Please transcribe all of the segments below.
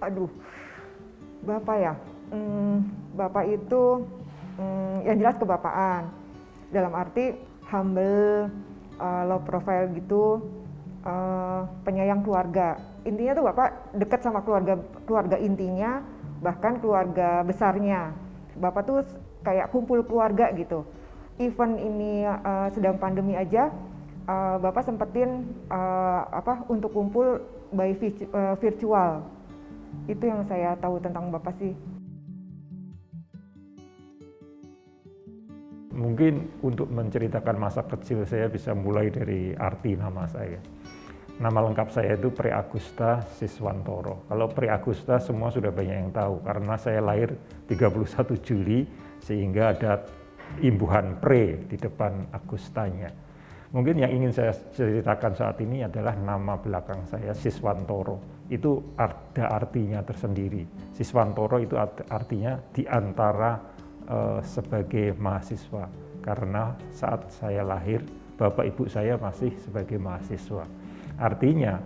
Aduh, Bapak ya, Bapak itu yang jelas kebapaan. Dalam arti humble, low profile gitu, penyayang keluarga. Intinya tuh Bapak dekat sama keluarga intinya, bahkan keluarga besarnya. Bapak tuh kayak kumpul keluarga gitu. Even ini sedang pandemi aja, Bapak sempetin untuk kumpul by virtual. Itu yang saya tahu tentang Bapak sih. Mungkin untuk menceritakan masa kecil saya bisa mulai dari arti nama saya. Nama lengkap saya itu Pre Agusta Siswantoro. Kalau Pre Agusta semua sudah banyak yang tahu karena saya lahir 31 Juli sehingga ada imbuhan Pre di depan Agustanya. Mungkin yang ingin saya ceritakan saat ini adalah nama belakang saya Siswantoro. Itu ada artinya tersendiri. Siswantoro itu artinya di antara sebagai mahasiswa karena saat saya lahir bapak ibu saya masih sebagai mahasiswa. Artinya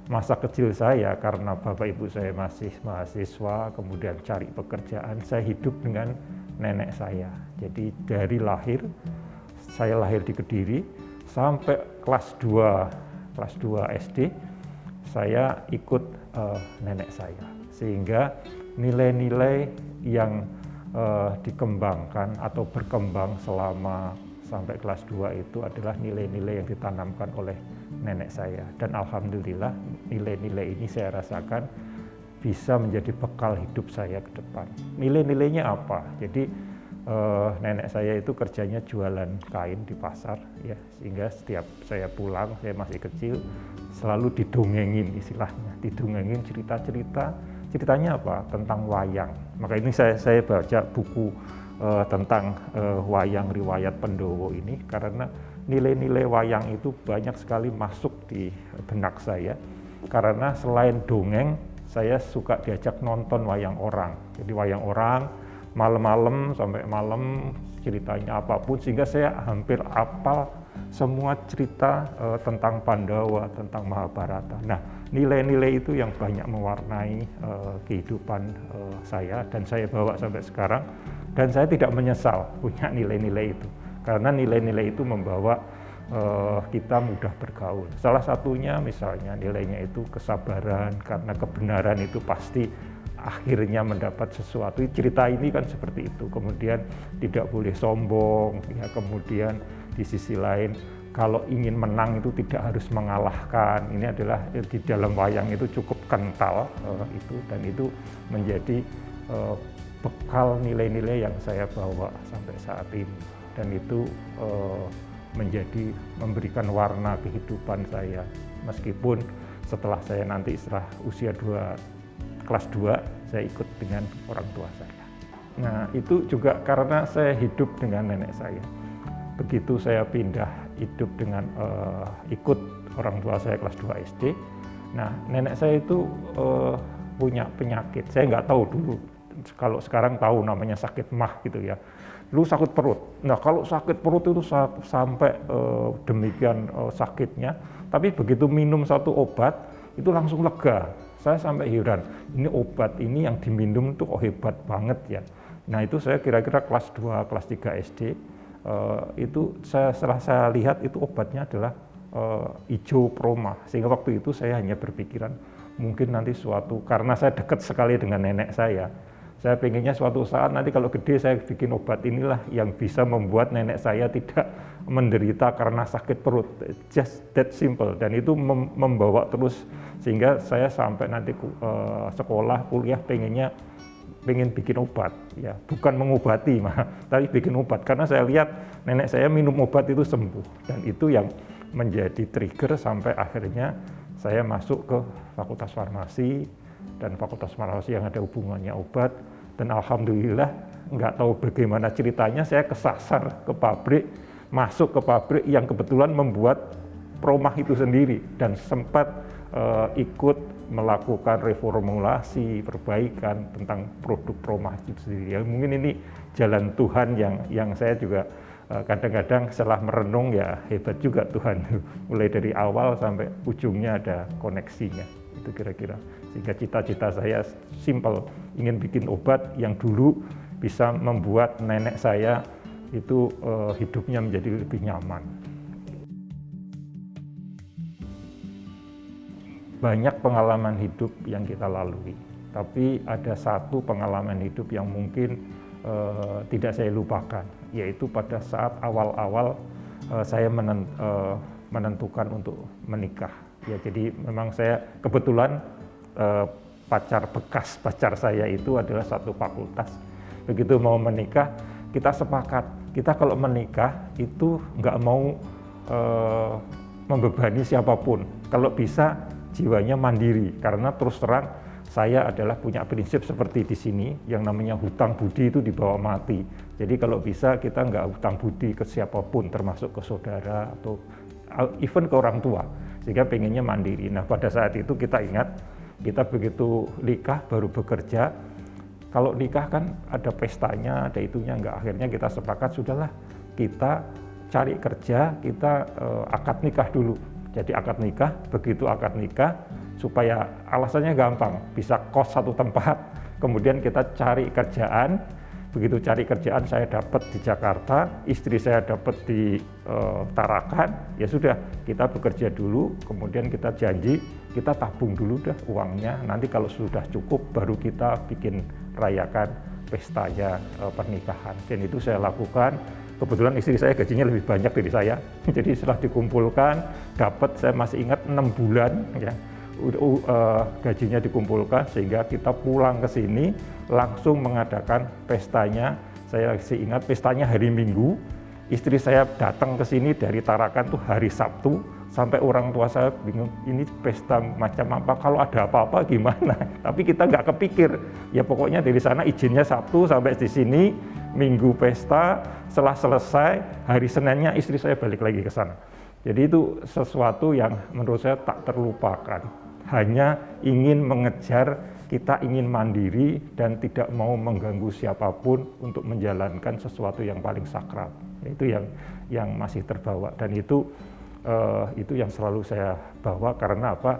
masa kecil saya karena bapak ibu saya masih mahasiswa kemudian cari pekerjaan, saya hidup dengan nenek saya. Jadi dari saya lahir di Kediri sampai kelas 2 SD saya ikut nenek saya, sehingga nilai-nilai yang dikembangkan atau berkembang selama sampai kelas 2 itu adalah nilai-nilai yang ditanamkan oleh nenek saya, dan alhamdulillah nilai-nilai ini saya rasakan bisa menjadi bekal hidup saya ke depan. Nilai-nilainya apa? Jadi nenek saya itu kerjanya jualan kain di pasar ya, sehingga setiap saya pulang, saya masih kecil, selalu didongengin, istilahnya didongengin ceritanya apa? Tentang wayang. Maka ini saya baca buku tentang wayang riwayat Pendowo ini karena nilai-nilai wayang itu banyak sekali masuk di benak saya, karena selain dongeng saya suka diajak nonton wayang orang. Jadi wayang orang malam-malam sampai malam ceritanya apapun, sehingga saya hampir hafal semua cerita tentang Pandawa, tentang Mahabharata. Nah, nilai-nilai itu yang banyak mewarnai kehidupan saya dan saya bawa sampai sekarang, dan saya tidak menyesal punya nilai-nilai itu karena nilai-nilai itu membawa kita mudah bergaul. Salah satunya misalnya nilainya itu kesabaran, karena kebenaran itu pasti akhirnya mendapat sesuatu. Cerita ini kan seperti itu. Kemudian tidak boleh sombong ya, kemudian di sisi lain kalau ingin menang itu tidak harus mengalahkan. Ini adalah di dalam wayang itu cukup kental itu, dan itu menjadi bekal nilai-nilai yang saya bawa sampai saat ini, dan itu memberikan warna kehidupan saya, meskipun setelah saya nanti usia kelas 2 saya ikut dengan orang tua saya. Nah, itu juga karena saya hidup dengan nenek saya. Begitu saya pindah hidup dengan ikut orang tua saya kelas 2 SD, nah nenek saya itu punya penyakit. Saya nggak tahu dulu, kalau sekarang tahu namanya sakit mah gitu ya. Dulu sakit perut. Nah, kalau sakit perut itu sampai demikian sakitnya, tapi begitu minum satu obat itu langsung lega. Saya sampai heran, ini obat ini yang diminum itu hebat banget ya. Nah, itu saya kira-kira kelas 2, kelas 3 SD, itu setelah saya lihat itu obatnya adalah hijau proma, sehingga waktu itu saya hanya berpikiran mungkin nanti karena saya dekat sekali dengan nenek saya pengennya suatu saat nanti kalau gede saya bikin obat inilah yang bisa membuat nenek saya tidak menderita karena sakit perut. Just that simple. Dan itu membawa terus, sehingga saya sampai nanti sekolah, kuliah pengen bikin obat ya, bukan mengobati tapi bikin obat, karena saya lihat nenek saya minum obat itu sembuh, dan itu yang menjadi trigger sampai akhirnya saya masuk ke Fakultas Farmasi, dan Fakultas Farmasi yang ada hubungannya obat. Dan alhamdulillah nggak tahu bagaimana ceritanya saya kesasar ke pabrik, masuk ke pabrik yang kebetulan membuat promah itu sendiri, dan sempat ikut melakukan reformulasi, perbaikan tentang produk promah itu sendiri. Ya, mungkin ini jalan Tuhan yang saya juga kadang-kadang setelah merenung ya hebat juga Tuhan, mulai dari awal sampai ujungnya ada koneksinya. itu kira-kira. Sehingga cita-cita saya simpel, ingin bikin obat yang dulu bisa membuat nenek saya itu hidupnya menjadi lebih nyaman. Banyak pengalaman hidup yang kita lalui, tapi ada satu pengalaman hidup yang mungkin tidak saya lupakan, yaitu pada saat awal-awal saya menentukan untuk menikah. Ya, jadi memang saya kebetulan bekas pacar saya itu adalah satu fakultas. Begitu mau menikah, kita sepakat, kita kalau menikah itu nggak mau membebani siapapun. Kalau bisa jiwanya mandiri, karena terus terang saya adalah punya prinsip seperti di sini, yang namanya hutang budi itu dibawa mati. Jadi kalau bisa kita nggak hutang budi ke siapapun, termasuk ke saudara atau even ke orang tua, sehingga pengennya mandiri. Nah pada saat itu kita ingat, kita begitu nikah baru bekerja, kalau nikah kan ada pestanya, ada itunya, nggak, akhirnya kita sepakat, sudahlah kita cari kerja, kita akad nikah dulu. Jadi akad nikah, begitu akad nikah, supaya alasannya gampang, bisa kos satu tempat, kemudian kita cari kerjaan, begitu cari kerjaan saya dapat di Jakarta, istri saya dapat di Tarakan, ya sudah kita bekerja dulu, kemudian kita janji, kita tabung dulu dah uangnya, nanti kalau sudah cukup baru kita bikin rayakan pestanya pernikahan. Dan itu saya lakukan. Kebetulan istri saya gajinya lebih banyak dari saya, jadi setelah dikumpulkan, dapat, saya masih ingat 6 bulan ya, gajinya dikumpulkan, sehingga kita pulang ke sini langsung mengadakan pestanya. Saya masih ingat pestanya hari Minggu, istri saya datang ke sini dari Tarakan tuh hari Sabtu, sampai orang tua saya bingung, ini pesta macam apa, kalau ada apa-apa gimana. Tapi kita nggak kepikir, ya pokoknya dari sana izinnya Sabtu sampai di sini, Minggu pesta, setelah selesai hari Seninnya istri saya balik lagi ke sana. Jadi itu sesuatu yang menurut saya tak terlupakan. Hanya ingin mengejar, kita ingin mandiri dan tidak mau mengganggu siapapun untuk menjalankan sesuatu yang paling sakral. Itu yang masih terbawa, dan itu yang selalu saya bawa. Karena apa?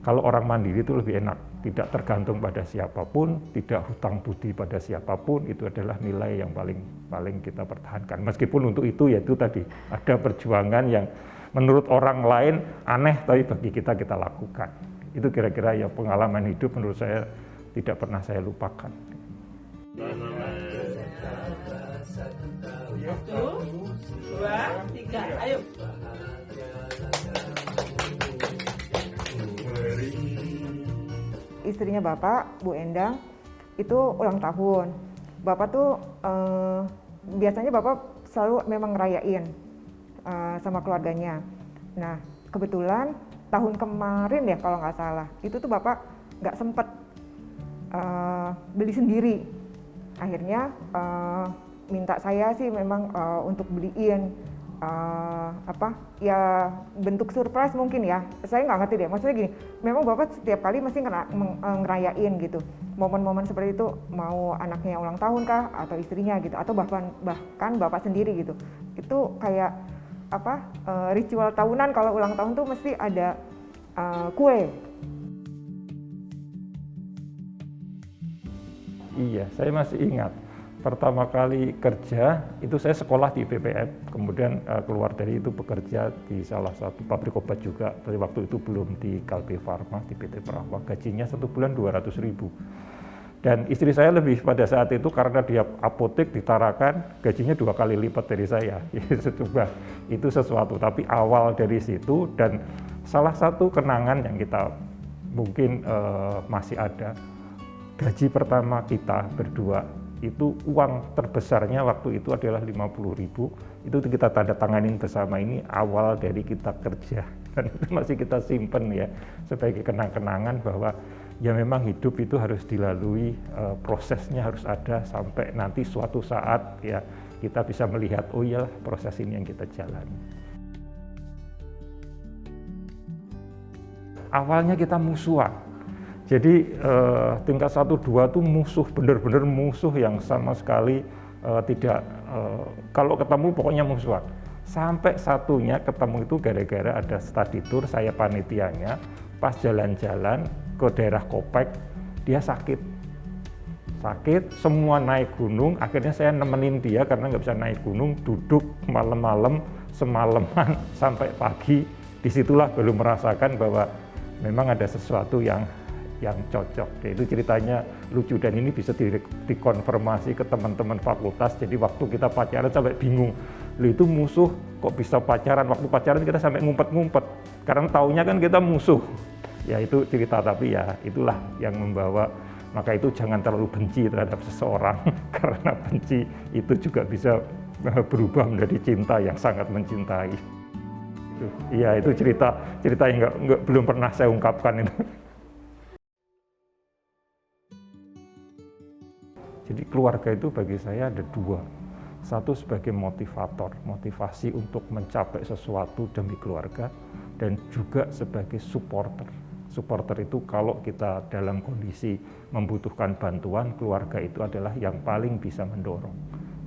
Kalau orang mandiri itu lebih enak, tidak tergantung pada siapapun, tidak hutang budi pada siapapun, itu adalah nilai yang paling kita pertahankan. Meskipun untuk itu, yaitu tadi, ada perjuangan yang menurut orang lain aneh, tapi bagi kita lakukan. Itu kira-kira ya pengalaman hidup menurut saya tidak pernah saya lupakan. 1, 2, 3, ayo. Istrinya Bapak, Bu Endang, itu ulang tahun. Bapak tuh biasanya Bapak selalu memang ngerayain sama keluarganya. Nah, kebetulan tahun kemarin ya kalau nggak salah, itu tuh Bapak nggak sempet beli sendiri. Akhirnya minta saya sih memang untuk beliin ya bentuk surprise mungkin ya, saya nggak ngerti deh, maksudnya gini, memang Bapak setiap kali mesti ngerayain gitu momen-momen seperti itu, mau anaknya ulang tahun kah atau istrinya gitu, atau bahkan Bapak sendiri gitu, itu kayak ritual tahunan. Kalau ulang tahun tuh mesti ada kue. Iya, saya masih ingat pertama kali kerja itu saya sekolah di BPN, kemudian keluar dari itu bekerja di salah satu pabrik obat juga. Tapi waktu itu belum di Kalbe Farma, di PT Prawa. Gajinya 1 bulan 200.000. Dan istri saya lebih pada saat itu, karena dia apotek di Tarakan, gajinya 2 kali lipat dari saya. Itu sesuatu. Tapi awal dari situ, dan salah satu kenangan yang kita mungkin masih ada, gaji pertama kita berdua itu uang terbesarnya waktu itu adalah 50.000. Itu kita tanda tanganin bersama, ini awal dari kita kerja, dan itu masih kita simpen ya sebagai kenang-kenangan bahwa ya memang hidup itu harus dilalui, prosesnya harus ada sampai nanti suatu saat ya kita bisa melihat, oh iya proses ini yang kita jalani. Awalnya kita musuhan. Jadi tingkat 1-2 tuh musuh, benar-benar musuh yang sama sekali tidak, kalau ketemu pokoknya musuhan. Sampai satunya ketemu itu gara-gara ada study tour, saya panitianya, pas jalan-jalan ke daerah Kopek, dia sakit, semua naik gunung, akhirnya saya nemenin dia karena nggak bisa naik gunung, duduk malam-malam, semalaman sampai pagi, disitulah baru merasakan bahwa memang ada sesuatu yang cocok. Itu ceritanya lucu dan ini bisa dikonfirmasi ke teman-teman fakultas. Jadi waktu kita pacaran sampai bingung, lu itu musuh kok bisa pacaran, waktu pacaran kita sampai ngumpet-ngumpet, karena taunya kan kita musuh. Ya itu cerita, tapi ya itulah yang membawa. Maka itu jangan terlalu benci terhadap seseorang, karena benci itu juga bisa berubah menjadi cinta yang sangat mencintai. Iya, itu cerita yang belum pernah saya ungkapkan itu. Jadi keluarga itu bagi saya ada dua. Satu sebagai motivator, motivasi untuk mencapai sesuatu demi keluarga, dan juga sebagai supporter. Supporter itu kalau kita dalam kondisi membutuhkan bantuan, keluarga itu adalah yang paling bisa mendorong.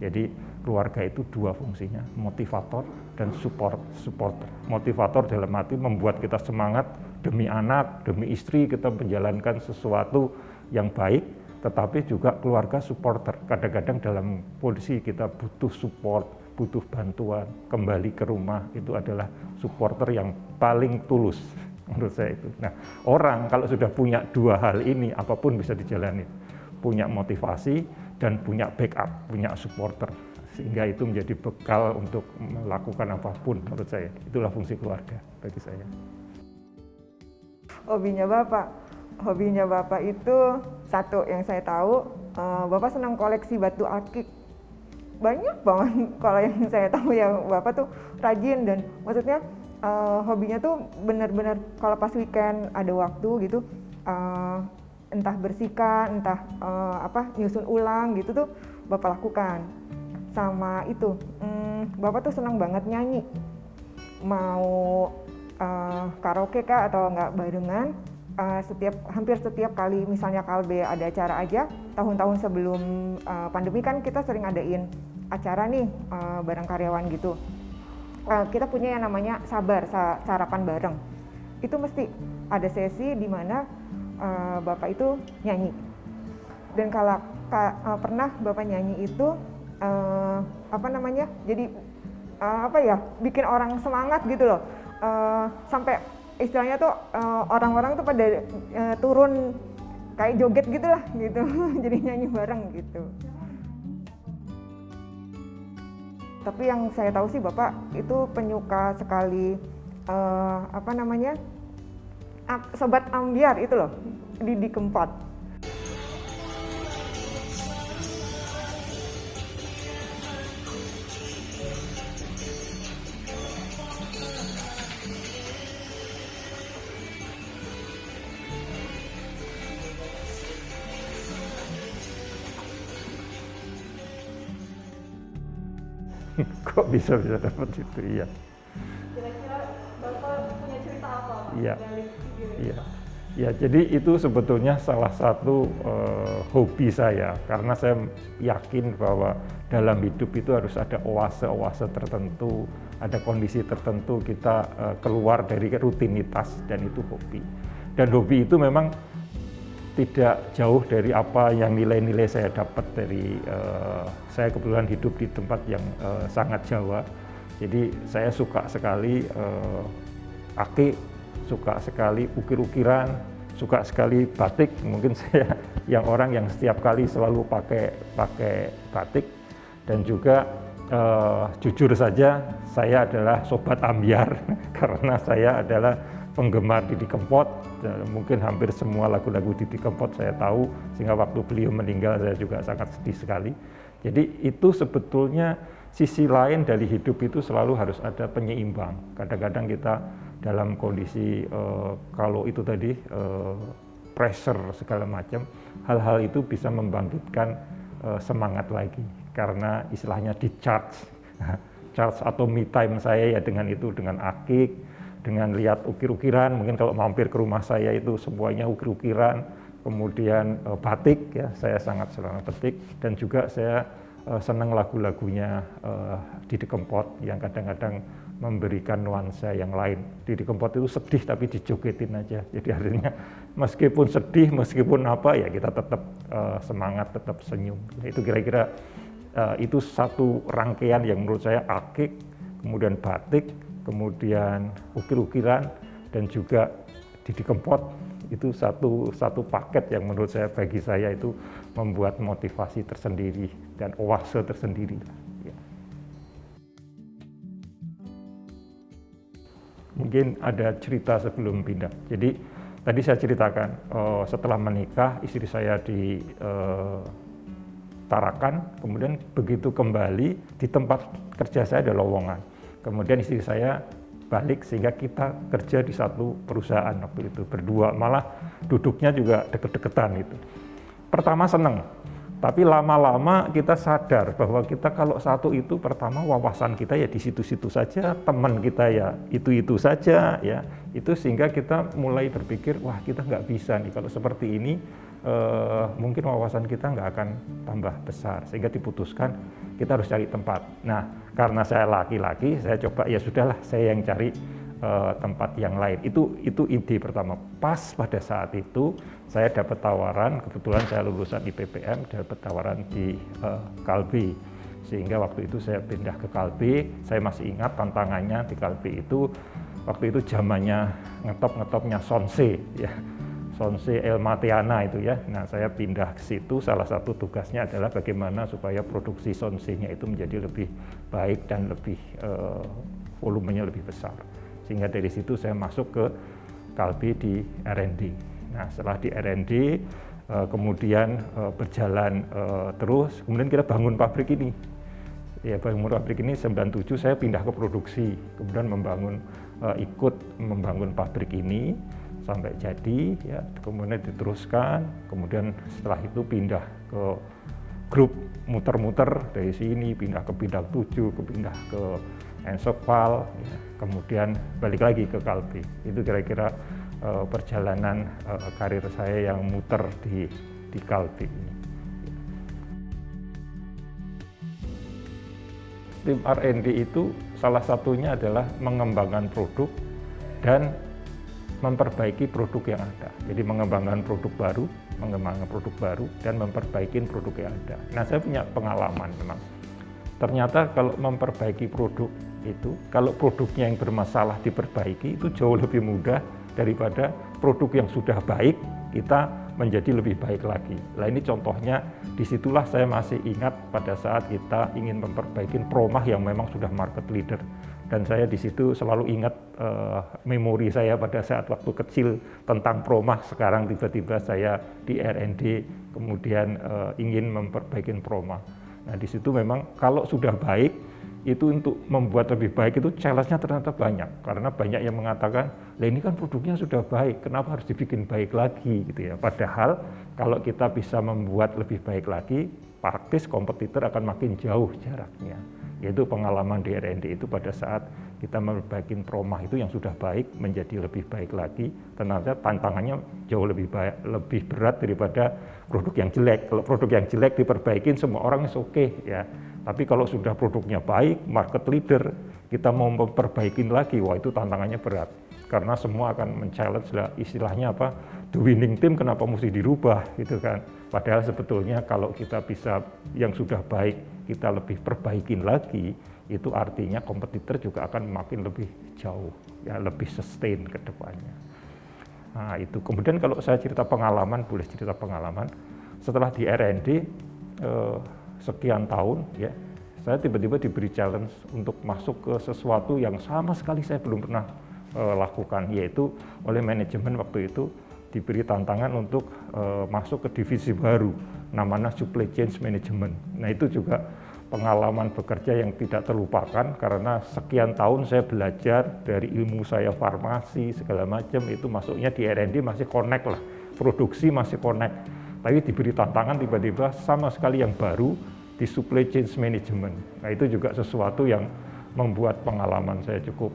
Jadi keluarga itu dua fungsinya, motivator dan supporter. Motivator dalam arti membuat kita semangat demi anak, demi istri, kita menjalankan sesuatu yang baik, tetapi juga keluarga supporter. Kadang-kadang dalam kondisi kita butuh support, butuh bantuan, kembali ke rumah, itu adalah supporter yang paling tulus. Menurut saya itu. Nah, orang kalau sudah punya dua hal ini, apapun bisa dijalani. Punya motivasi dan punya backup, punya supporter. Sehingga itu menjadi bekal untuk melakukan apapun menurut saya. Itulah fungsi keluarga bagi saya. Hobinya Bapak itu satu yang saya tahu, Bapak senang koleksi batu akik. Banyak banget kalau yang saya tahu ya, Bapak tuh rajin dan maksudnya hobinya tuh benar-benar kalau pas weekend ada waktu gitu, entah bersihkan, entah nyusun ulang gitu tuh Bapak lakukan. Sama itu, Bapak tuh senang banget nyanyi, mau karaoke kah atau enggak barengan, hampir setiap kali misalnya Kalbe ada acara aja, tahun-tahun sebelum pandemi kan kita sering adain acara nih bareng karyawan gitu. Kita punya yang namanya sarapan bareng. Itu mesti ada sesi di mana Bapak itu nyanyi. Dan kalau pernah Bapak nyanyi itu jadi bikin orang semangat gitu loh. Sampai istilahnya tuh orang-orang tuh pada turun kayak joget gitulah gitu. Jadi nyanyi bareng gitu. Tapi yang saya tahu sih Bapak itu penyuka sekali sobat ambiar itu loh, di Kempot. Kok bisa dapat itu, iya. Kira-kira Bapak punya cerita apa? Iya. Ya, jadi itu sebetulnya salah satu hobi saya, karena saya yakin bahwa dalam hidup itu harus ada oase-oase tertentu, ada kondisi tertentu kita keluar dari rutinitas, dan itu hobi. Dan hobi itu memang tidak jauh dari apa yang nilai-nilai saya dapat dari saya kebetulan hidup di tempat yang sangat Jawa. Jadi saya suka sekali akik, suka sekali ukir-ukiran, suka sekali batik. Mungkin saya orang yang setiap kali selalu pakai batik. Dan juga jujur saja saya adalah sobat ambiar karena saya adalah penggemar Didi Kempot. Mungkin hampir semua lagu-lagu Didi Kempot saya tahu, sehingga waktu beliau meninggal saya juga sangat sedih sekali. Jadi itu sebetulnya sisi lain dari hidup itu selalu harus ada penyeimbang. Kadang-kadang kita dalam kondisi kalau itu tadi pressure segala macam, hal-hal itu bisa membangkitkan semangat lagi, karena istilahnya di charge atau me time saya ya dengan itu, dengan akik, dengan lihat ukir-ukiran. Mungkin kalau mampir ke rumah saya itu semuanya ukir-ukiran, kemudian batik ya, saya sangat senang batik, dan juga saya senang lagu-lagunya Didi Kempot yang kadang-kadang memberikan nuansa yang lain. Didi Kempot itu sedih tapi dijogetin aja. Jadi artinya meskipun sedih, meskipun apa ya kita tetap semangat, tetap senyum. Itu kira-kira itu satu rangkaian yang menurut saya akik, kemudian batik, kemudian ukir-ukiran, dan juga Didi Kempot itu satu paket yang menurut saya, bagi saya itu membuat motivasi tersendiri dan oase tersendiri. Mungkin ada cerita sebelum pindah. Jadi tadi saya ceritakan setelah menikah istri saya di Tarakan, kemudian begitu kembali di tempat kerja saya ada lowongan. Kemudian istri saya balik sehingga kita kerja di satu perusahaan waktu itu berdua, malah duduknya juga deket-deketan itu. Pertama seneng. Tapi lama-lama kita sadar bahwa kita kalau satu itu pertama wawasan kita ya di situ-situ saja, teman kita ya itu-itu saja ya. Itu sehingga kita mulai berpikir, wah kita nggak bisa nih kalau seperti ini mungkin wawasan kita nggak akan tambah besar. Sehingga diputuskan kita harus cari tempat. Nah, karena saya laki-laki, saya coba ya sudahlah saya yang cari tempat yang lain. Itu ide pertama. Pas pada saat itu saya dapat tawaran, kebetulan saya lulusan IPPM, dapat tawaran di Kalbe. Sehingga waktu itu saya pindah ke Kalbe. Saya masih ingat tantangannya di Kalbe itu, waktu itu zamannya ngetop-ngetopnya Sonse ya. Sonse El Mateana itu ya. Nah, saya pindah ke situ, salah satu tugasnya adalah bagaimana supaya produksi Sonse-nya itu menjadi lebih baik dan lebih volumenya lebih besar. Sehingga dari situ saya masuk ke Kalbe di R&D. Nah, setelah di R&D kemudian berjalan terus, kemudian kita bangun pabrik ini. Ya, bangun pabrik ini 97 saya pindah ke produksi, kemudian ikut membangun pabrik ini sampai jadi ya, kemudian diteruskan, kemudian setelah itu pindah ke grup muter-muter dari sini, pindah ke Bintang 7, pindah ke Ensokval, ya, kemudian balik lagi ke Kalbe. Itu kira-kira perjalanan karir saya yang muter di Kalbe ini. Tim R&D itu salah satunya adalah mengembangkan produk dan memperbaiki produk yang ada. Jadi mengembangkan produk baru dan memperbaiki produk yang ada. Nah, saya punya pengalaman memang. Ternyata kalau memperbaiki produk itu, kalau produknya yang bermasalah diperbaiki itu jauh lebih mudah daripada produk yang sudah baik kita menjadi lebih baik lagi. Nah, ini contohnya, disitulah saya masih ingat pada saat kita ingin memperbaiki Promah yang memang sudah market leader. Dan saya di situ selalu ingat memori saya pada saat waktu kecil tentang Promah. Sekarang tiba-tiba saya di R&D kemudian ingin memperbaiki Promah. Nah, di situ memang kalau sudah baik itu untuk membuat lebih baik itu challenge-nya ternyata banyak, karena banyak yang mengatakan, lah ini kan produknya sudah baik, kenapa harus dibikin baik lagi gitu ya. Padahal kalau kita bisa membuat lebih baik lagi, praktis kompetitor akan makin jauh jaraknya. Yaitu pengalaman di R&D itu pada saat kita memperbaiki Promah itu yang sudah baik menjadi lebih baik lagi, ternyata tantangannya jauh lebih berat daripada produk yang jelek. Kalau produk yang jelek diperbaikin semua orang oke ya. Tapi kalau sudah produknya baik, market leader, kita mau memperbaikin lagi, wah itu tantangannya berat. Karena semua akan men-challenge lah, istilahnya apa, the winning team kenapa mesti dirubah gitu kan. Padahal sebetulnya kalau kita bisa yang sudah baik, kita lebih perbaikin lagi, itu artinya kompetitor juga akan makin lebih jauh, ya lebih sustain ke depannya. Nah itu, kemudian kalau saya cerita pengalaman, boleh cerita pengalaman, setelah di R&D, sekian tahun ya, saya tiba-tiba diberi challenge untuk masuk ke sesuatu yang sama sekali saya belum pernah lakukan, yaitu oleh manajemen waktu itu diberi tantangan untuk masuk ke divisi baru namanya supply chain management. Nah itu juga pengalaman bekerja yang tidak terlupakan, karena sekian tahun saya belajar dari ilmu saya farmasi segala macam, itu masuknya di R&D masih connect lah, produksi masih connect. Tapi diberi tantangan tiba-tiba sama sekali yang baru di supply chain management. Nah itu juga sesuatu yang membuat pengalaman saya cukup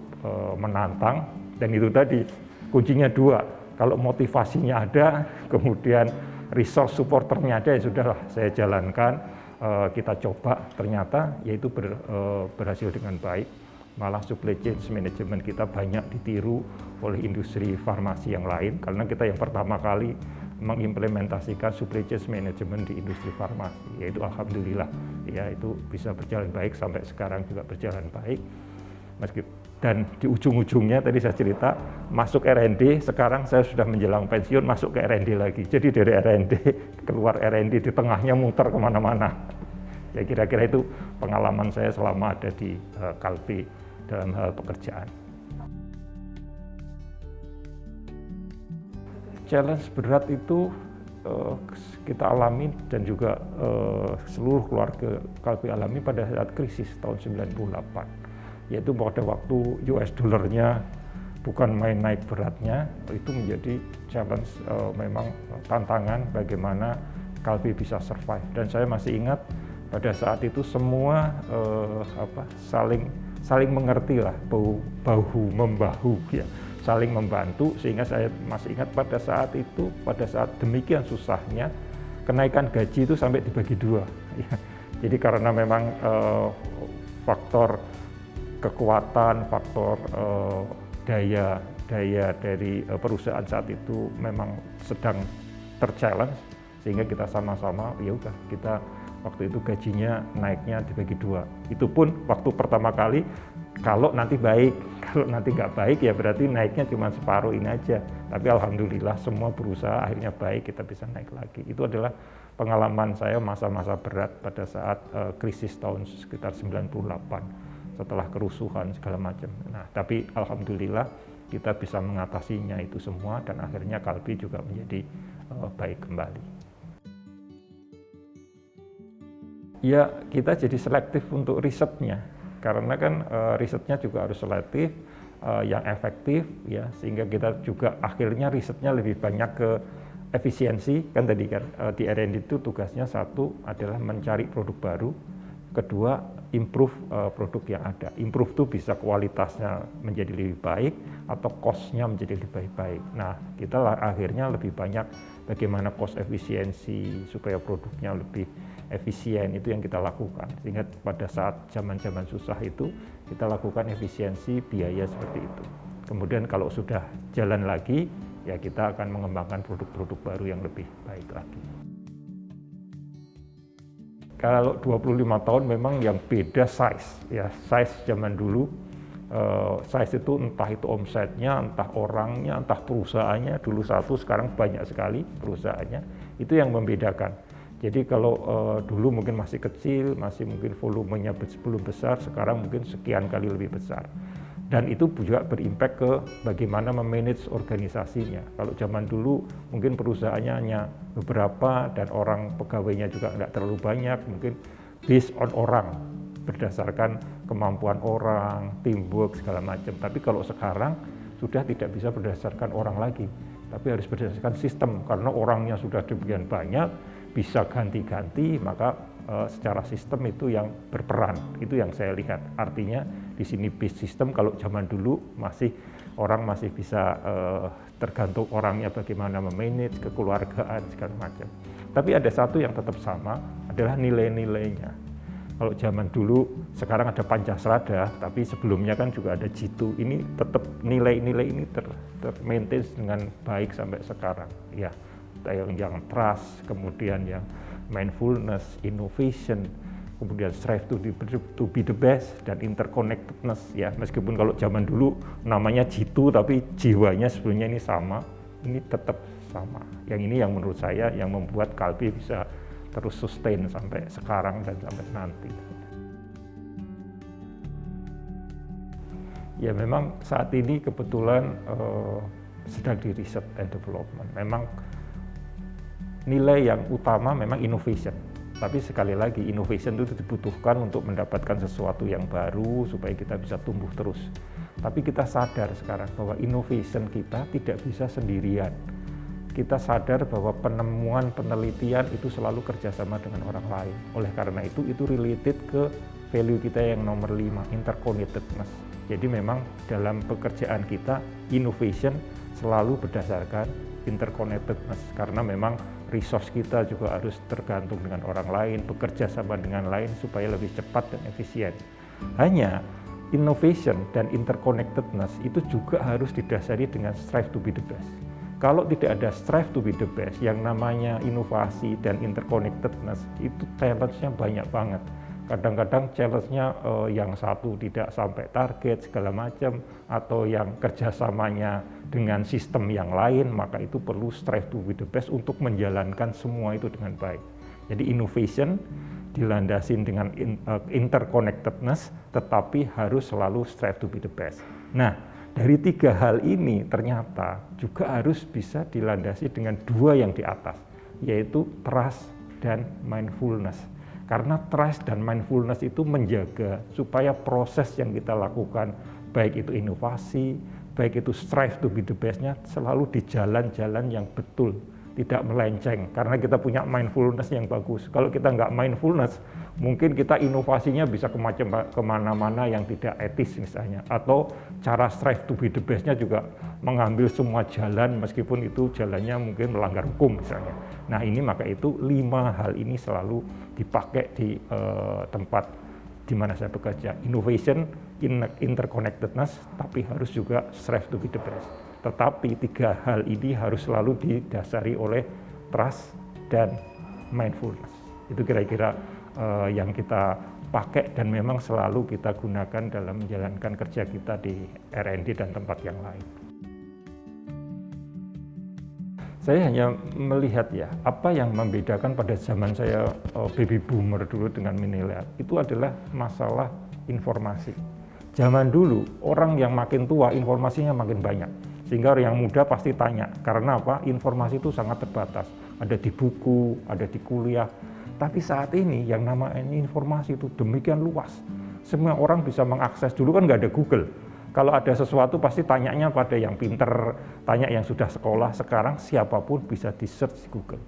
menantang. Dan itu tadi kuncinya dua, kalau motivasinya ada, kemudian resource supporternya ada, ya sudahlah saya jalankan, kita coba, ternyata yaitu berhasil dengan baik. Malah supply chain management kita banyak ditiru oleh industri farmasi yang lain, karena kita yang pertama kali mengimplementasikan supply chain management di industri farmasi, yaitu alhamdulillah ya itu bisa berjalan baik, sampai sekarang juga berjalan baik. Dan di ujung-ujungnya tadi saya cerita masuk R&D, sekarang saya sudah menjelang pensiun masuk ke R&D lagi. Jadi dari R&D keluar R&D, di tengahnya muter kemana-mana. Ya kira-kira itu pengalaman saya selama ada di Kalbe dalam hal pekerjaan. Challenge berat itu kita alami dan juga seluruh keluarga Kalbe alami pada saat krisis tahun 98. Yaitu pada waktu US dollarnya bukan main naik beratnya, itu menjadi challenge, memang tantangan bagaimana Kalbe bisa survive. Dan saya masih ingat pada saat itu semua saling mengerti lah, bahu membahu ya, saling membantu, sehingga saya masih ingat pada saat itu, pada saat demikian susahnya, kenaikan gaji itu sampai dibagi dua. Ya. Jadi karena memang faktor kekuatan, faktor daya dari perusahaan saat itu memang sedang terchallenge, sehingga kita sama-sama ya udah kita waktu itu gajinya naiknya dibagi dua. Itu pun waktu pertama kali kalau nanti baik, kalau nanti nggak baik ya berarti naiknya cuma separuh ini aja. Tapi alhamdulillah semua berusaha akhirnya baik, kita bisa naik lagi. Itu adalah pengalaman saya masa-masa berat pada saat krisis tahun sekitar 98. Setelah kerusuhan segala macam. Nah, tapi alhamdulillah kita bisa mengatasinya itu semua dan akhirnya Kalbe juga menjadi baik kembali. Ya, kita jadi selektif untuk risetnya, karena kan risetnya juga harus selektif, yang efektif, ya, sehingga kita juga akhirnya risetnya lebih banyak ke efisiensi, kan tadi kan di R&D itu tugasnya satu adalah mencari produk baru, kedua improve produk yang ada. Improve itu bisa kualitasnya menjadi lebih baik atau cost-nya menjadi lebih baik. Nah, kita akhirnya lebih banyak bagaimana cost efisiensi supaya produknya lebih efisien, itu yang kita lakukan. Sehingga pada saat zaman-zaman susah itu kita lakukan efisiensi biaya seperti itu. Kemudian kalau sudah jalan lagi, ya kita akan mengembangkan produk-produk baru yang lebih baik lagi. Kalau 25 tahun memang yang beda size, ya size zaman dulu, size itu entah itu omsetnya, entah orangnya, entah perusahaannya, dulu satu, sekarang banyak sekali perusahaannya, itu yang membedakan. Jadi kalau dulu mungkin masih kecil, masih mungkin volumenya belum besar, sekarang mungkin sekian kali lebih besar. Dan itu juga berimpact ke bagaimana memanage organisasinya. Kalau zaman dulu mungkin perusahaannya hanya beberapa dan orang pegawainya juga nggak terlalu banyak, mungkin based on orang, berdasarkan kemampuan orang, teamwork segala macam. Tapi kalau sekarang sudah tidak bisa berdasarkan orang lagi, tapi harus berdasarkan sistem, karena orangnya sudah demikian banyak, bisa ganti-ganti, maka secara sistem itu yang berperan, itu yang saya lihat. Artinya di sini based system, kalau zaman dulu orang masih bisa tergantung orangnya bagaimana memanage, kekeluargaan segala macam. Tapi ada satu yang tetap sama, adalah nilai-nilainya. Kalau zaman dulu, sekarang ada Pancasrada, tapi sebelumnya kan juga ada Jitu. Ini tetap nilai-nilai ini ter-maintain dengan baik sampai sekarang. Ya, yang trust, kemudian yang mindfulness, innovation, kemudian strive to be the best, dan interconnectedness. Ya, meskipun kalau zaman dulu namanya Jitu, tapi jiwanya sebenarnya ini sama, ini tetap sama. Yang ini yang menurut saya yang membuat Kalbe bisa terus sustain sampai sekarang dan sampai nanti. Ya memang saat ini kebetulan sedang di research and development. Memang nilai yang utama memang innovation. Tapi sekali lagi innovation itu dibutuhkan untuk mendapatkan sesuatu yang baru supaya kita bisa tumbuh terus. Tapi kita sadar sekarang bahwa innovation kita tidak bisa sendirian. Kita sadar bahwa penemuan penelitian itu selalu kerjasama dengan orang lain. Oleh karena itu related ke value kita yang nomor 5, interconnectedness. Jadi memang dalam pekerjaan kita innovation selalu berdasarkan interconnectedness, karena memang resource kita juga harus tergantung dengan orang lain, bekerja sama dengan lain supaya lebih cepat dan efisien. Hanya innovation dan interconnectedness itu juga harus didasari dengan strive to be the best. Kalau tidak ada strive to be the best, yang namanya inovasi dan interconnectedness, itu challenge-nya banyak banget. Kadang-kadang challenge-nya yang satu tidak sampai target segala macam, atau yang kerjasamanya dengan sistem yang lain, maka itu perlu strive to be the best untuk menjalankan semua itu dengan baik. Jadi innovation dilandasin dengan interconnectedness, tetapi harus selalu strive to be the best. Nah, dari 3 hal ini ternyata juga harus bisa dilandasi dengan 2 yang di atas, yaitu trust dan mindfulness. Karena trust dan mindfulness itu menjaga supaya proses yang kita lakukan, baik itu inovasi, baik itu strive to be the best-nya, selalu di jalan-jalan yang betul, tidak melenceng, karena kita punya mindfulness yang bagus. Kalau kita nggak mindfulness, mungkin kita inovasinya bisa kemana-mana yang tidak etis misalnya, atau cara strive to be the best-nya juga mengambil semua jalan meskipun itu jalannya mungkin melanggar hukum misalnya. Nah ini maka itu 5 hal ini selalu dipakai di tempat di mana saya bekerja. Innovation, interconnectedness, tapi harus juga strive to be the best. Tetapi 3 hal ini harus selalu didasari oleh trust dan mindfulness. Itu kira-kira yang kita pakai dan memang selalu kita gunakan dalam menjalankan kerja kita di R&D dan tempat yang lain. Saya hanya melihat ya, apa yang membedakan pada zaman saya baby boomer dulu dengan milenial, itu adalah masalah informasi. Zaman dulu, orang yang makin tua informasinya makin banyak. Sehingga orang yang muda pasti tanya, karena apa? Informasi itu sangat terbatas. Ada di buku, ada di kuliah. Tapi saat ini yang namanya informasi itu demikian luas. Semua orang bisa mengakses. Dulu kan nggak ada Google. Kalau ada sesuatu pasti tanyanya pada yang pinter, tanya yang sudah sekolah. Sekarang siapapun bisa di-search di Google.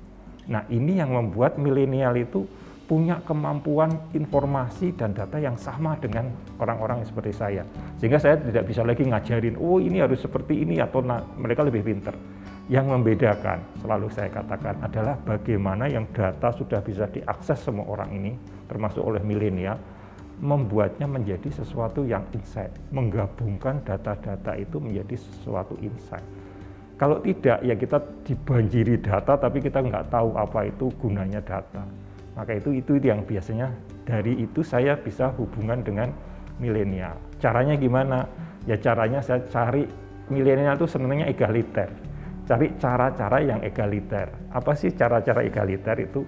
Nah ini yang membuat milenial itu punya kemampuan informasi dan data yang sama dengan orang-orang yang seperti saya. Sehingga saya tidak bisa lagi ngajarin, oh ini harus seperti ini, atau mereka lebih pintar. Yang membedakan, selalu saya katakan, adalah bagaimana yang data sudah bisa diakses semua orang ini, termasuk oleh milenial, membuatnya menjadi sesuatu yang insight, menggabungkan data-data itu menjadi sesuatu insight. Kalau tidak, ya kita dibanjiri data, tapi kita nggak tahu apa itu gunanya data. Maka itu yang biasanya dari itu saya bisa hubungan dengan milenial. Caranya gimana? Ya caranya saya cari, milenial itu senangnya egaliter. Cari cara-cara yang egaliter. Apa sih cara-cara egaliter itu?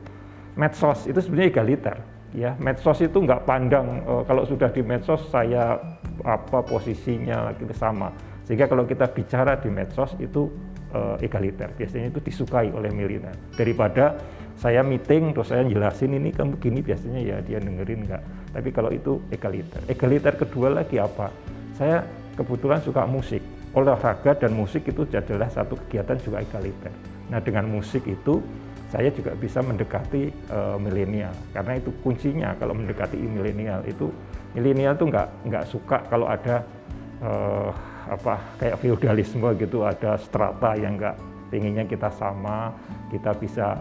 Medsos itu sebenarnya egaliter. Ya, medsos itu nggak pandang kalau sudah di medsos saya apa posisinya gitu sama. Sehingga kalau kita bicara di medsos itu egaliter. Biasanya itu disukai oleh milenial. Daripada saya meeting terus saya jelasin ini kamu begini, biasanya ya dia dengerin nggak. Tapi kalau itu egaliter. Egaliter kedua lagi apa? Saya kebetulan suka musik. Olahraga dan musik itu adalah satu kegiatan juga egaliter. Nah dengan musik itu saya juga bisa mendekati milenial, karena itu kuncinya kalau mendekati milenial itu nggak suka kalau ada kayak feodalisme gitu, ada strata yang nggak pengennya kita sama, kita bisa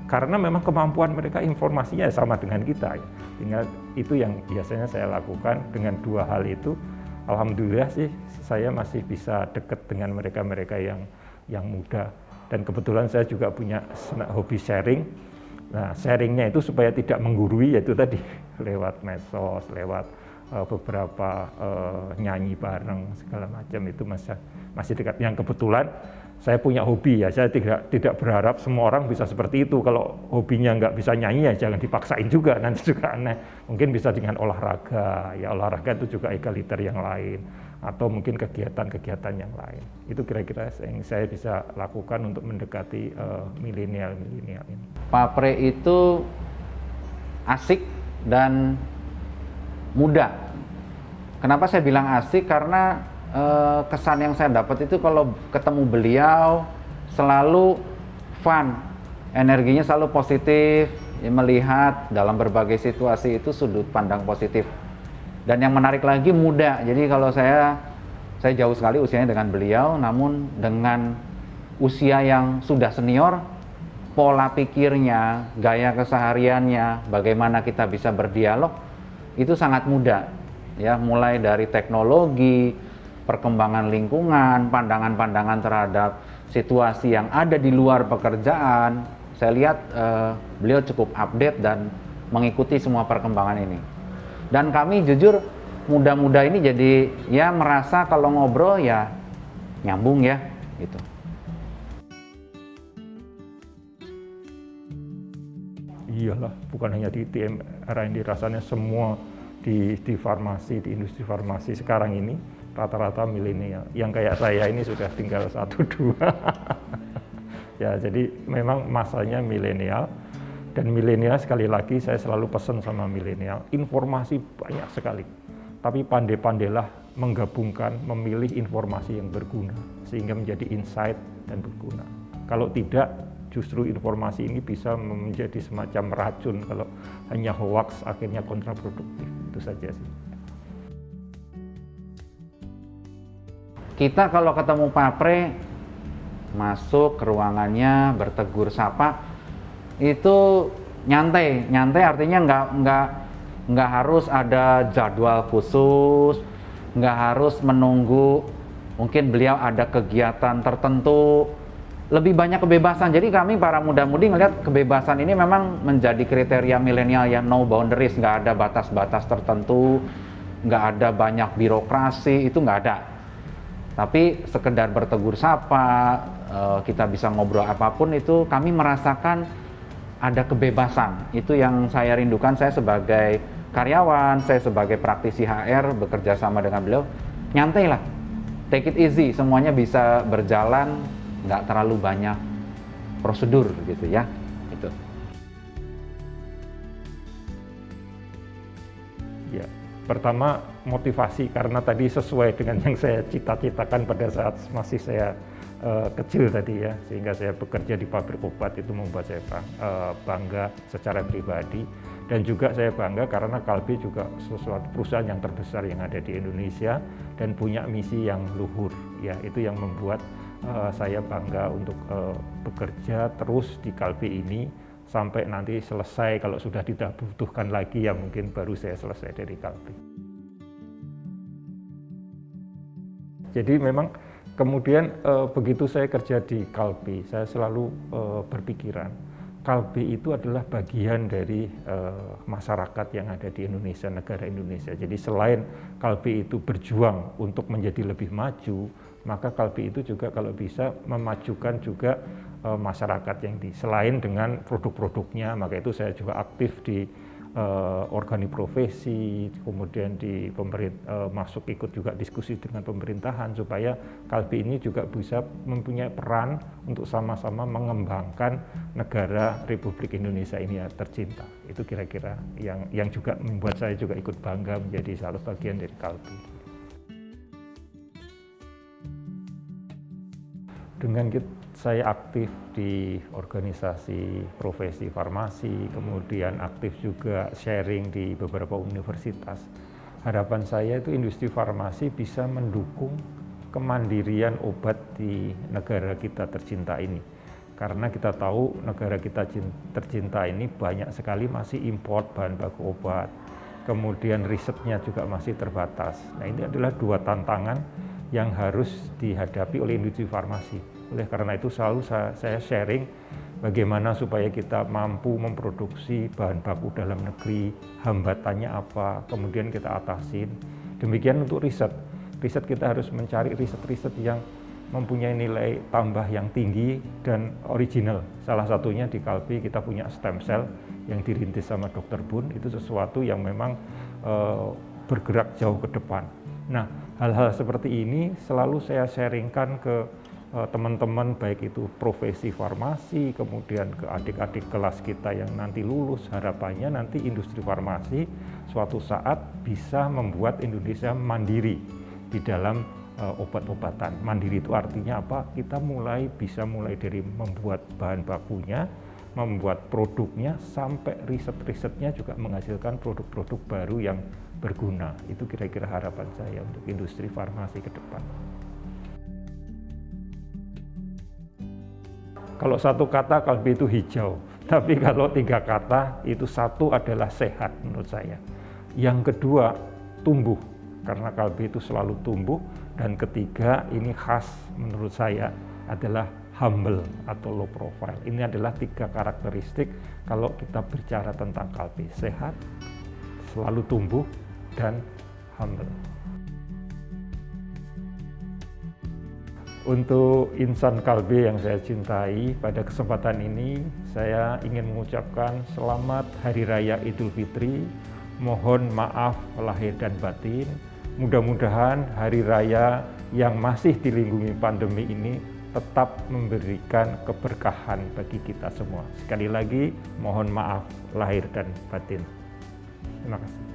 karena memang kemampuan mereka informasinya sama dengan kita ya. Tinggal itu yang biasanya saya lakukan dengan 2 hal itu. Alhamdulillah sih saya masih bisa dekat dengan mereka yang muda. Dan kebetulan saya juga punya hobi sharing. Nah, sharingnya itu supaya tidak menggurui, yaitu tadi lewat medsos, lewat beberapa nyanyi bareng segala macam, itu masih dekat. Yang kebetulan saya punya hobi ya, saya tidak berharap semua orang bisa seperti itu. Kalau hobinya nggak bisa nyanyi ya jangan dipaksain juga, nanti juga aneh. Mungkin bisa dengan olahraga, ya olahraga itu juga egaliter yang lain, atau mungkin kegiatan-kegiatan yang lain. Itu kira-kira yang saya bisa lakukan untuk mendekati milenial ini. Pak Pre itu asik dan muda. Kenapa saya bilang asik? Karena kesan yang saya dapat itu kalau ketemu beliau selalu fun, energinya selalu positif, melihat dalam berbagai situasi itu sudut pandang positif. Dan yang menarik lagi muda. Jadi kalau saya jauh sekali usianya dengan beliau, namun dengan usia yang sudah senior, pola pikirnya, gaya kesehariannya, bagaimana kita bisa berdialog, itu sangat muda. ya, mulai dari teknologi, perkembangan lingkungan, pandangan-pandangan terhadap situasi yang ada di luar pekerjaan. Saya lihat beliau cukup update dan mengikuti semua perkembangan ini. Dan kami jujur muda-muda ini jadi ya merasa kalau ngobrol ya nyambung ya gitu. Iyalah, bukan hanya di R&D, rasanya semua di farmasi, di industri farmasi sekarang ini rata-rata milenial. Yang kayak saya ini sudah tinggal 1-2. Ya, jadi memang masanya milenial. Dan milenial, sekali lagi saya selalu pesan sama milenial, informasi banyak sekali. Tapi pandai-pandailah menggabungkan, memilih informasi yang berguna sehingga menjadi insight dan berguna. Kalau tidak, justru informasi ini bisa menjadi semacam racun. Kalau hanya hoax, akhirnya kontraproduktif. Itu saja sih. Kita kalau ketemu Pak Pre, masuk ke ruangannya, bertegur sapa, itu nyantai artinya nggak harus ada jadwal khusus, nggak harus menunggu mungkin beliau ada kegiatan tertentu, lebih banyak kebebasan. Jadi kami para muda-mudi ngelihat kebebasan ini memang menjadi kriteria milenial yang no boundaries, nggak ada batas-batas tertentu, nggak ada banyak birokrasi, itu nggak ada. Tapi sekedar bertegur sapa, kita bisa ngobrol apapun, itu kami merasakan ada kebebasan. Itu yang saya rindukan. Saya sebagai karyawan, saya sebagai praktisi HR bekerja sama dengan beliau, nyantai lah, take it easy, semuanya bisa berjalan, nggak terlalu banyak prosedur gitu ya. Itu. Ya, pertama motivasi, karena tadi sesuai dengan yang saya cita-citakan pada saat masih saya kecil tadi ya, sehingga saya bekerja di pabrik obat. Itu membuat saya bangga secara pribadi, dan juga saya bangga karena Kalbe juga sesuatu perusahaan yang terbesar yang ada di Indonesia dan punya misi yang luhur ya. Itu yang membuat saya bangga untuk bekerja terus di Kalbe ini sampai nanti selesai. Kalau sudah tidak butuhkan lagi ya mungkin baru saya selesai dari Kalbe. Jadi memang kemudian begitu saya kerja di Kalbe, saya selalu berpikiran Kalbe itu adalah bagian dari masyarakat yang ada di Indonesia, negara Indonesia. Jadi selain Kalbe itu berjuang untuk menjadi lebih maju, maka Kalbe itu juga kalau bisa memajukan juga masyarakat yang selain dengan produk-produknya. Maka itu saya juga aktif di organi profesi, kemudian di masuk ikut juga diskusi dengan pemerintahan supaya Kalbe ini juga bisa mempunyai peran untuk sama-sama mengembangkan negara Republik Indonesia ini ya, tercinta. Itu kira-kira yang juga membuat saya juga ikut bangga menjadi salah satu bagian dari Kalbe. Dengan saya aktif di organisasi profesi farmasi, kemudian aktif juga sharing di beberapa universitas. Harapan saya itu industri farmasi bisa mendukung kemandirian obat di negara kita tercinta ini. Karena kita tahu negara kita tercinta ini banyak sekali masih import bahan baku obat. Kemudian risetnya juga masih terbatas. Nah, ini adalah dua tantangan yang harus dihadapi oleh industri farmasi. Oleh karena itu selalu saya sharing bagaimana supaya kita mampu memproduksi bahan baku dalam negeri, hambatannya apa, kemudian kita atasin. Demikian untuk riset. Riset kita harus mencari riset-riset yang mempunyai nilai tambah yang tinggi dan original. Salah satunya di Kalbe kita punya stem cell yang dirintis sama Dr. Bun. Itu sesuatu yang memang bergerak jauh ke depan. Nah, hal-hal seperti ini selalu saya sharingkan ke teman-teman, baik itu profesi farmasi, kemudian ke adik-adik kelas kita yang nanti lulus. Harapannya nanti industri farmasi suatu saat bisa membuat Indonesia mandiri di dalam obat-obatan. Mandiri itu artinya apa? Kita bisa mulai dari membuat bahan bakunya, membuat produknya, sampai riset-risetnya juga menghasilkan produk-produk baru yang berguna. Itu kira-kira harapan saya untuk industri farmasi ke depan. Kalau satu kata Kalbe itu hijau, tapi kalau 3 kata itu satu adalah sehat menurut saya. Yang kedua, tumbuh, karena kalbe itu selalu tumbuh. Dan ketiga, ini khas menurut saya adalah humble atau low profile. Ini adalah 3 karakteristik kalau kita bicara tentang kalbe: sehat, selalu tumbuh, dan humble. Untuk insan kalbe yang saya cintai, pada kesempatan ini saya ingin mengucapkan selamat Hari Raya Idul Fitri. Mohon maaf lahir dan batin. Mudah-mudahan hari raya yang masih dilindungi pandemi ini tetap memberikan keberkahan bagi kita semua. Sekali lagi, mohon maaf lahir dan batin. Terima kasih.